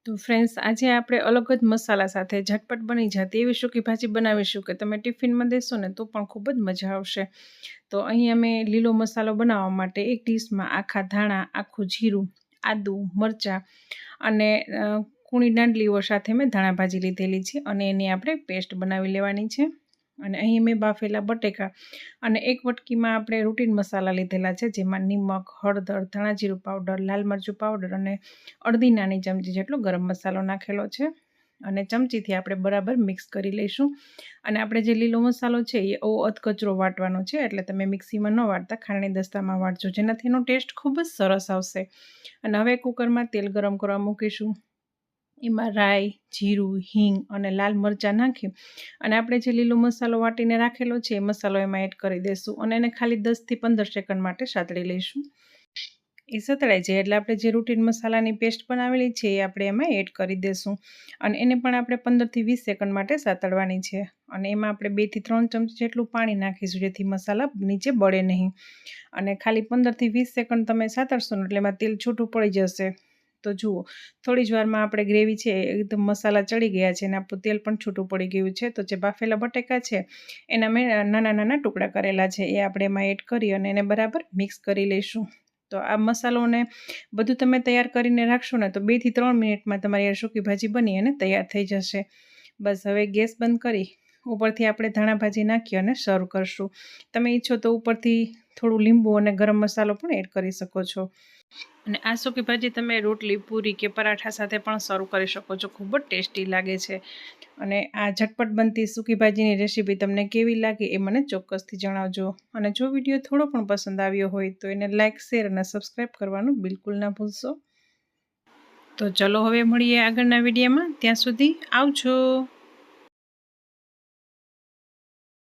તો ફ્રેન્ડ્સ, આજે આપણે અલગ જ મસાલા સાથે ઝટપટ બની જતી એવી સૂકી ભાજી બનાવીશું કે તમે ટિફિનમાં દેશો ને તો પણ ખૂબ જ મજા આવશે. તો અહીં અમે લીલો મસાલો બનાવવા માટે એક ડીશમાં આખા ધાણા, આખું જીરું, આદુ, મરચાં અને કૂણી દાંડલીઓ સાથે મેં ધાણા ભાજી લીધેલી છે અને એની આપણે પેસ્ટ બનાવી લેવાની છે. અને અહીં મેં બાફેલા બટેકા અને એક વટકીમાં આપણે રૂટીન મસાલા લીધેલા છે, જેમાં નિમક, હળદર, ધાણા જીરું પાવડર, લાલ મરચું પાવડર અને અડધી નાની ચમચી જેટલો ગરમ મસાલો નાખેલો છે. અને ચમચીથી આપણે બરાબર મિક્સ કરી લઈશું. અને આપણે જે લીલો મસાલો છે એ અધકચરો વાટવાનો છે, એટલે તમે મિક્સીમાં ન વાટતા ખાંડણી દસ્તામાં વાટજો, જેનાથી એનો ટેસ્ટ ખૂબ જ સરસ આવશે. અને હવે કુકરમાં તેલ ગરમ કરવા મૂકીશું. એમાં રાઈ, જીરું, હિંગ અને લાલ મરચાં નાખી અને આપણે જે લીલો મસાલો વાટીને રાખેલો છે એ મસાલો એમાં એડ કરી દઈશું અને એને ખાલી 10થી 15 સેકન્ડ માટે સાતળી લઈશું. એ સતળાઈ જાય એટલે આપણે જે રૂટીન મસાલાની પેસ્ટ બનાવેલી છે એ આપણે એમાં એડ કરી દઈશું અને એને પણ આપણે 15થી 20 સેકન્ડ માટે સાતળવાની છે. અને એમાં આપણે 2થી 3 ચમચી જેટલું પાણી નાખીશું, જેથી મસાલા નીચે બળે નહીં. અને ખાલી 15થી 20 સેકન્ડ તમે સાતળશો ને એટલે એમાં તેલ છૂટું પડી જશે. તો જુઓ, થોડી જ વારમાં આપણે ગ્રેવી છે એકદમ મસાલા ચડી ગયા છે અને આપણું તેલ પણ છૂટું પડી ગયું છે. તો જે બાફેલા બટેકા છે એના મેં નાના નાના ટુકડા કરેલા છે એ આપણે એમાં એડ કરી અને એને બરાબર મિક્સ કરી લઈશું. તો આ મસાલોને બધું તમે તૈયાર કરીને રાખશો ને તો 2થી 3 મિનિટમાં તમારી આ સૂકી ભાજી બની અને તૈયાર થઈ જશે. બસ હવે ગેસ બંધ કરી ઉપરથી આપણે ધાણા ભાજી નાખી અને સર્વ કરશું. તમે ઈચ્છો તો ઉપરથી થોડું લીંબુ અને ગરમ મસાલો પણ એડ કરી શકો છો. અને આ સૂકી ભાજી તમે રોટલી, પૂરી કે પરાઠા સાથે પણ સર્વ કરી શકો છો. ખૂબ જ ટેસ્ટી લાગે છે. અને આ ઝટપટ બનતી સૂકી ભાજીની રેસીપી તમને કેવી લાગે એ મને ચોક્કસથી જણાવજો. અને જો વિડીયો થોડો પણ પસંદ આવ્યો હોય તો એને લાઇક, શેર અને સબસ્ક્રાઈબ કરવાનું બિલકુલ ના ભૂલશો. તો ચલો હવે મળીએ આગળના વિડીયોમાં. ત્યાં સુધી આવજો.